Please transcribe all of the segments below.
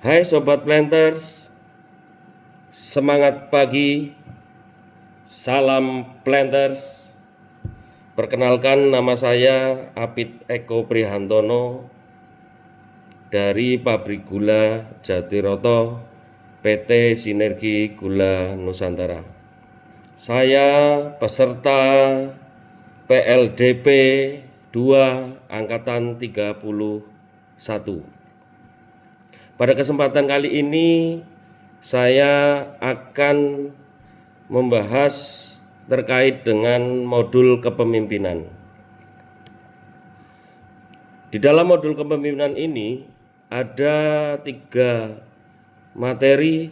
Hai Sobat Planters, semangat pagi, salam Planters. Perkenalkan, nama saya Apit Eko Prihantono dari Pabrik Gula Jatiroto, PT Sinergi Gula Nusantara. Saya peserta PLDP 2 Angkatan 31. Pada kesempatan kali ini saya akan membahas terkait dengan modul kepemimpinan. Di dalam modul kepemimpinan ini ada 3 materi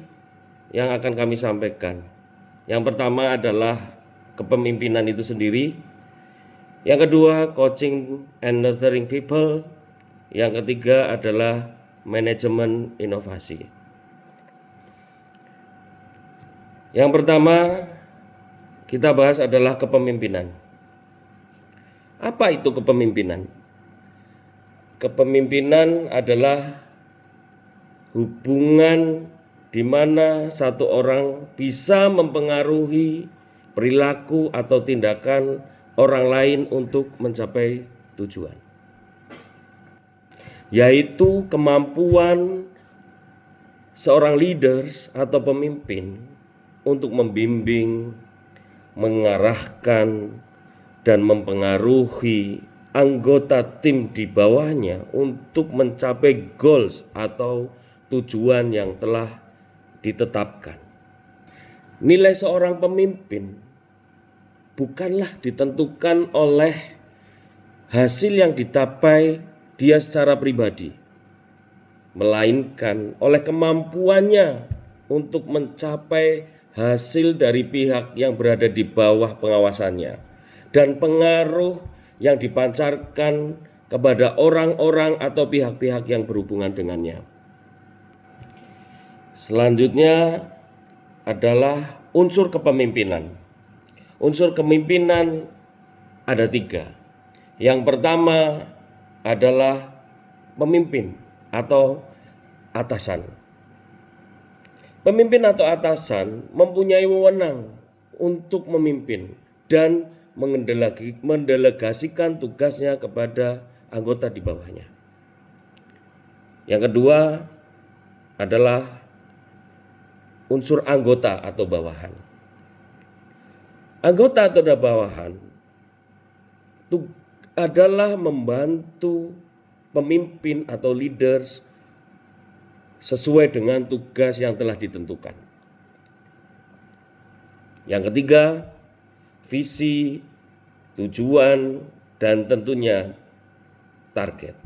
yang akan kami sampaikan. Yang pertama adalah kepemimpinan itu sendiri. Yang kedua, coaching and nurturing people. Yang ketiga adalah manajemen inovasi. Yang pertama kita bahas adalah kepemimpinan. Apa itu kepemimpinan? Kepemimpinan adalah hubungan di mana satu orang bisa mempengaruhi perilaku atau tindakan orang lain untuk mencapai tujuan, yaitu kemampuan seorang leaders atau pemimpin untuk membimbing, mengarahkan, dan mempengaruhi anggota tim di bawahnya untuk mencapai goals atau tujuan yang telah ditetapkan. Nilai seorang pemimpin bukanlah ditentukan oleh hasil yang dicapai dia secara pribadi, melainkan oleh kemampuannya untuk mencapai hasil dari pihak yang berada di bawah pengawasannya dan pengaruh yang dipancarkan kepada orang-orang atau pihak-pihak yang berhubungan dengannya. Selanjutnya adalah unsur kepemimpinan. Unsur kepemimpinan ada 3. Yang pertama adalah pemimpin atau atasan. Pemimpin atau atasan mempunyai wewenang untuk memimpin dan mendelegasikan tugasnya kepada anggota di bawahnya. Yang kedua adalah unsur anggota atau bawahan. Anggota atau bawahan itu adalah membantu pemimpin atau leaders sesuai dengan tugas yang telah ditentukan. Yang ketiga, visi, tujuan, dan tentunya target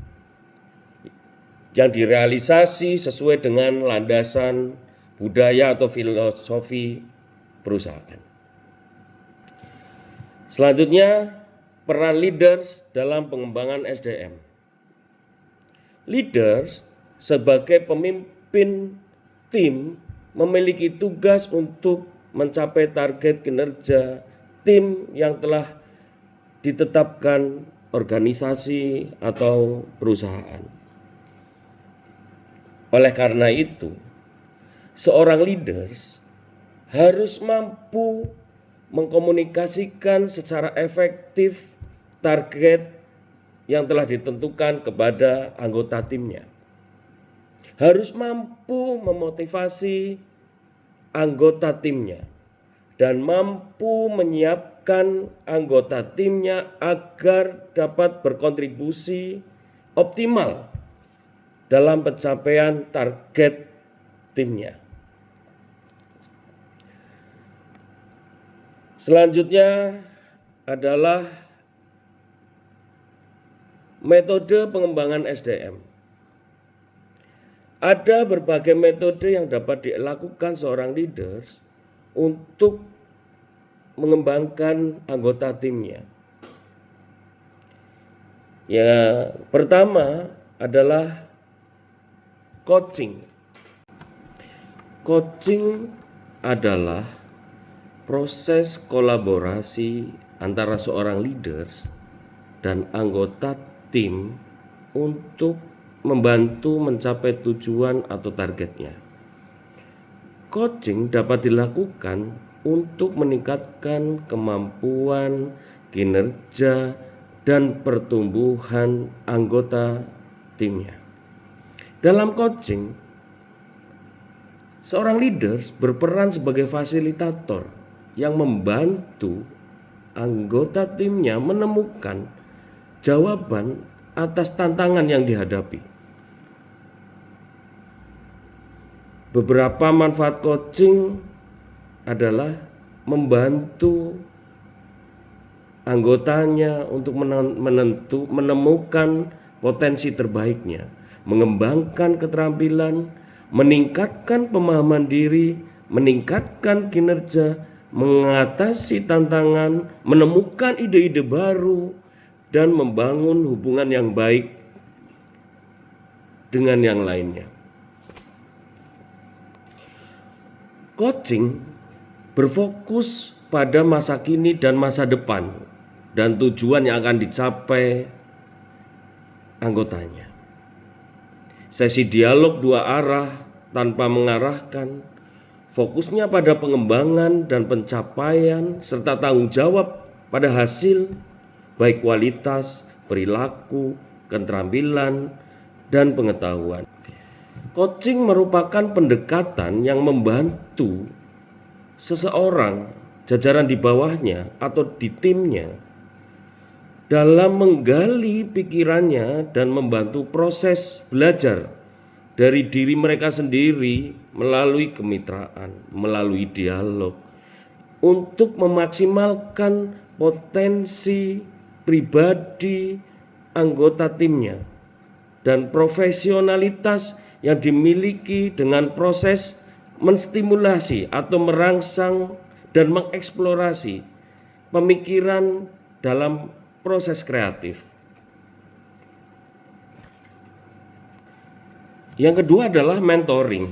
yang direalisasi sesuai dengan landasan budaya atau filosofi perusahaan. Selanjutnya, peran leaders dalam pengembangan SDM. Leaders sebagai pemimpin tim memiliki tugas untuk mencapai target kinerja tim yang telah ditetapkan organisasi atau perusahaan. Oleh karena itu, seorang leaders harus mampu mengkomunikasikan secara efektif target yang telah ditentukan kepada anggota timnya. Harus mampu memotivasi anggota timnya dan mampu menyiapkan anggota timnya agar dapat berkontribusi optimal dalam pencapaian target timnya. Selanjutnya adalah metode pengembangan SDM. Ada berbagai metode yang dapat dilakukan seorang leaders untuk mengembangkan anggota timnya. Ya, pertama adalah coaching. Coaching adalah proses kolaborasi antara seorang leaders dan anggota tim untuk membantu mencapai tujuan atau targetnya. Coaching dapat dilakukan untuk meningkatkan kemampuan, kinerja, dan pertumbuhan anggota timnya. Dalam coaching, seorang leader berperan sebagai fasilitator yang membantu anggota timnya menemukan jawaban atas tantangan yang dihadapi. Beberapa manfaat coaching adalah membantu anggotanya untuk menemukan potensi terbaiknya, mengembangkan keterampilan, meningkatkan pemahaman diri, meningkatkan kinerja, mengatasi tantangan, menemukan ide-ide baru, dan membangun hubungan yang baik dengan yang lainnya. Coaching berfokus pada masa kini dan masa depan dan tujuan yang akan dicapai anggotanya. Sesi dialog dua arah tanpa mengarahkan, fokusnya pada pengembangan dan pencapaian serta tanggung jawab pada hasil, baik kualitas, perilaku, keterampilan, dan pengetahuan. Coaching merupakan pendekatan yang membantu seseorang, jajaran di bawahnya atau di timnya dalam menggali pikirannya dan membantu proses belajar dari diri mereka sendiri melalui kemitraan, melalui dialog untuk memaksimalkan potensi pribadi anggota timnya dan profesionalitas yang dimiliki dengan proses menstimulasi atau merangsang dan mengeksplorasi pemikiran dalam proses kreatif. Yang kedua adalah mentoring.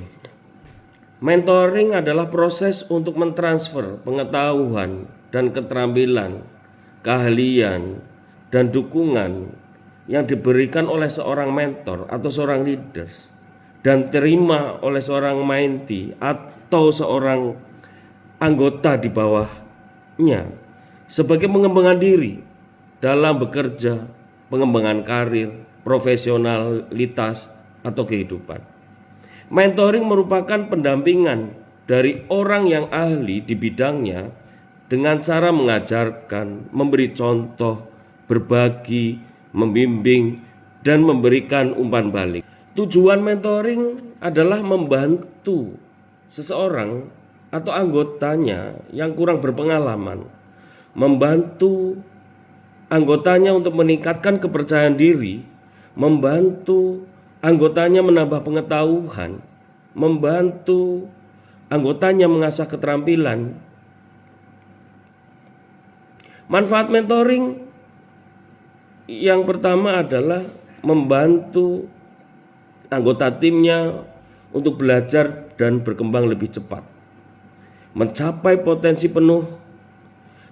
Mentoring adalah proses untuk mentransfer pengetahuan dan keterampilan, keahlian, dan dukungan yang diberikan oleh seorang mentor atau seorang leaders dan terima oleh seorang mentee atau seorang anggota di bawahnya sebagai pengembangan diri dalam bekerja, pengembangan karir, profesionalitas, atau kehidupan. Mentoring merupakan pendampingan dari orang yang ahli di bidangnya dengan cara mengajarkan, memberi contoh, berbagi, membimbing, dan memberikan umpan balik. Tujuan mentoring adalah membantu seseorang atau anggotanya yang kurang berpengalaman, membantu anggotanya untuk meningkatkan kepercayaan diri, membantu anggotanya menambah pengetahuan, membantu anggotanya mengasah keterampilan. Manfaat mentoring yang pertama adalah membantu anggota timnya untuk belajar dan berkembang lebih cepat, mencapai potensi penuh,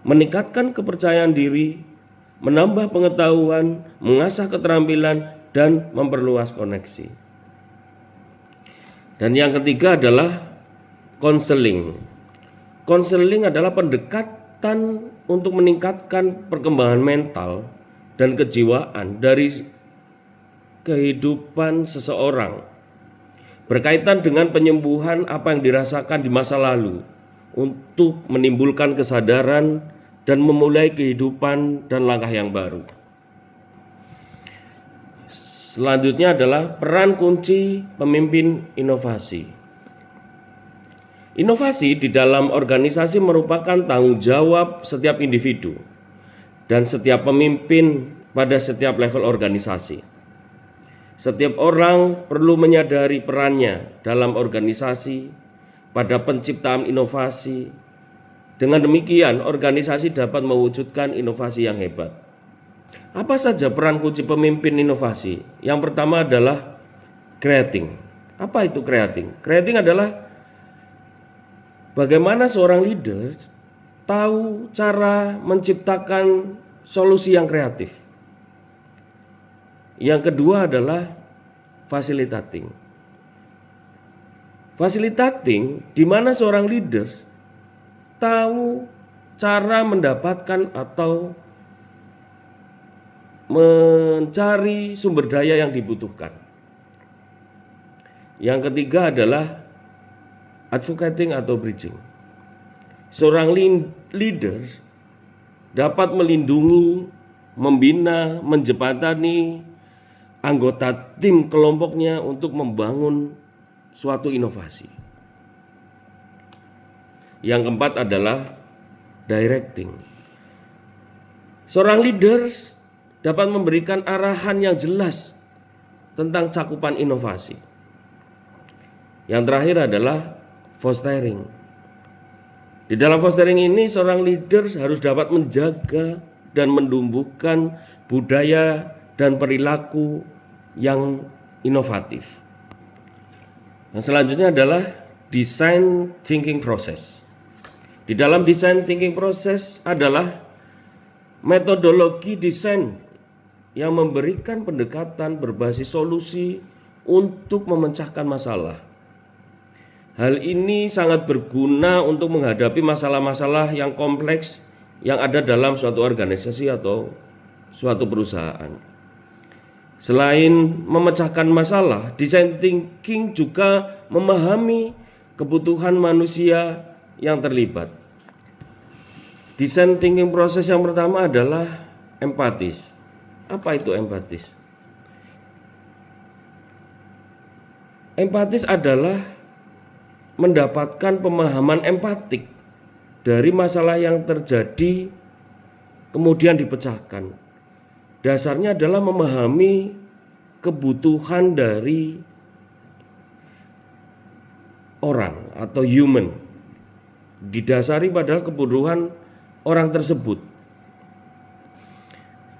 meningkatkan kepercayaan diri, menambah pengetahuan, mengasah keterampilan, dan memperluas koneksi. Dan yang ketiga adalah konseling. Konseling adalah pendekatan untuk meningkatkan perkembangan mental dan kejiwaan dari kehidupan seseorang berkaitan dengan penyembuhan apa yang dirasakan di masa lalu untuk menimbulkan kesadaran dan memulai kehidupan dan langkah yang baru. Selanjutnya adalah peran kunci pemimpin inovasi. Inovasi di dalam organisasi merupakan tanggung jawab setiap individu dan setiap pemimpin pada setiap level organisasi. Setiap orang perlu menyadari perannya dalam organisasi pada penciptaan inovasi. Dengan demikian, organisasi dapat mewujudkan inovasi yang hebat. Apa saja peran kunci pemimpin inovasi? Yang pertama adalah creating. Apa itu creating? Creating adalah bagaimana seorang leader tahu cara menciptakan solusi yang kreatif. Yang kedua adalah facilitating. Facilitating di mana seorang leaders tahu cara mendapatkan atau mencari sumber daya yang dibutuhkan. Yang ketiga adalah advocating atau bridging. Seorang leader dapat melindungi, membina, menjembatani anggota tim kelompoknya untuk membangun suatu inovasi. Yang keempat adalah directing. Seorang leader dapat memberikan arahan yang jelas tentang cakupan inovasi. Yang terakhir adalah fostering. Di dalam fostering ini seorang leader harus dapat menjaga dan menumbuhkan budaya dan perilaku yang inovatif. Yang selanjutnya adalah design thinking process. Di dalam design thinking process adalah metodologi desain yang memberikan pendekatan berbasis solusi untuk memecahkan masalah. Hal ini sangat berguna untuk menghadapi masalah-masalah yang kompleks yang ada dalam suatu organisasi atau suatu perusahaan. Selain memecahkan masalah, design thinking juga memahami kebutuhan manusia yang terlibat. Design thinking proses yang pertama adalah empatis. Apa itu empatis? Empatis adalah mendapatkan pemahaman empatik dari masalah yang terjadi kemudian dipecahkan. Dasarnya adalah memahami kebutuhan dari orang atau human. Didasari pada kebutuhan orang tersebut.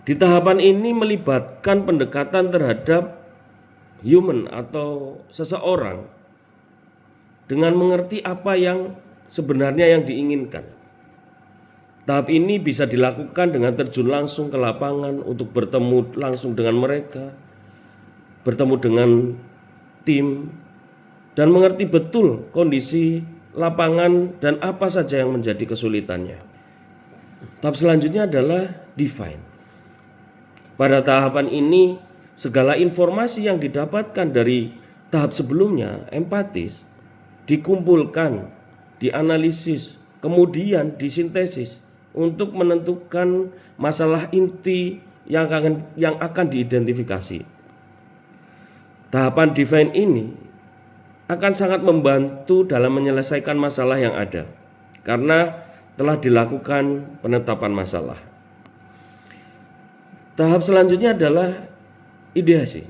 Di tahapan ini melibatkan pendekatan terhadap human atau seseorang dengan mengerti apa yang sebenarnya yang diinginkan. Tahap ini bisa dilakukan dengan terjun langsung ke lapangan untuk bertemu langsung dengan mereka, bertemu dengan tim, dan mengerti betul kondisi lapangan dan apa saja yang menjadi kesulitannya. Tahap selanjutnya adalah define. Pada tahapan ini, segala informasi yang didapatkan dari tahap sebelumnya, empatis, dikumpulkan, dianalisis, kemudian disintesis untuk menentukan masalah inti yang akan diidentifikasi. Tahapan define ini akan sangat membantu dalam menyelesaikan masalah yang ada karena telah dilakukan penetapan masalah. Tahap selanjutnya adalah ideasi.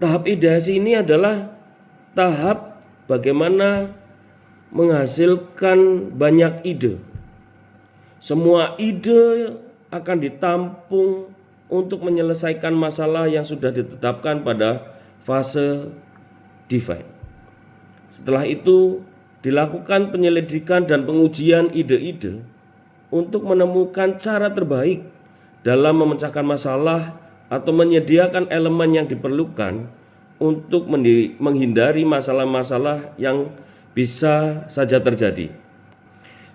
Tahap ideasi ini adalah tahap bagaimana menghasilkan banyak ide. Semua ide akan ditampung untuk menyelesaikan masalah yang sudah ditetapkan pada fase define. Setelah itu dilakukan penyelidikan dan pengujian ide-ide untuk menemukan cara terbaik dalam memecahkan masalah atau menyediakan elemen yang diperlukan untuk menghindari masalah-masalah yang bisa saja terjadi.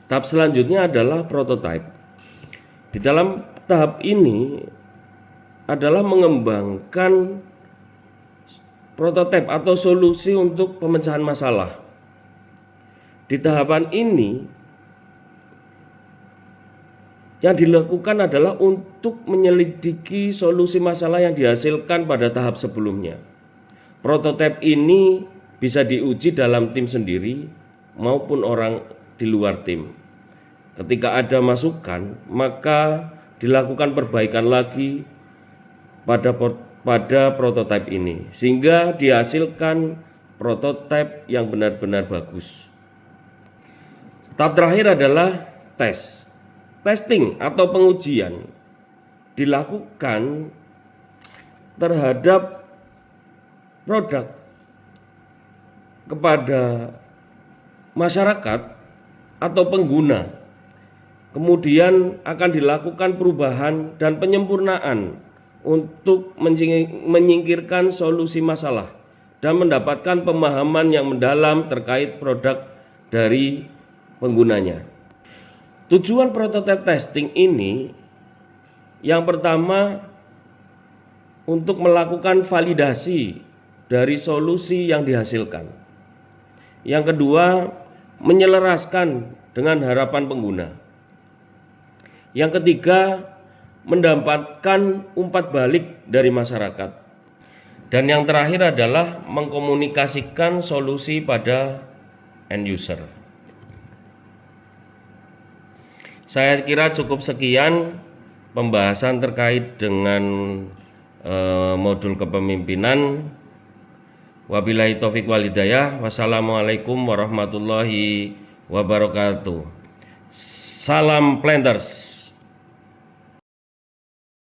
Tahap selanjutnya adalah prototype. Di dalam tahap ini adalah mengembangkan prototipe atau solusi untuk pemecahan masalah. Di tahapan ini yang dilakukan adalah untuk menyelidiki solusi masalah yang dihasilkan pada tahap sebelumnya. Prototipe ini bisa diuji dalam tim sendiri maupun orang di luar tim. Ketika ada masukan, maka dilakukan perbaikan lagi pada prototipe ini sehingga dihasilkan prototipe yang benar-benar bagus. Tahap terakhir adalah testing atau pengujian dilakukan terhadap produk kepada masyarakat atau pengguna. Kemudian akan dilakukan perubahan dan penyempurnaan untuk menyingkirkan solusi masalah dan mendapatkan pemahaman yang mendalam terkait produk dari penggunanya. Tujuan prototype testing ini yang pertama untuk melakukan validasi dari solusi yang dihasilkan. Yang kedua, menyelaraskan dengan harapan pengguna. Yang ketiga, mendapatkan umpat balik dari masyarakat. Dan yang terakhir adalah mengkomunikasikan solusi pada end user. Saya kira cukup sekian pembahasan terkait dengan modul kepemimpinan. Wabillahi taufik wal hidayah. Wassalamualaikum warahmatullahi wabarakatuh. Salam Planters.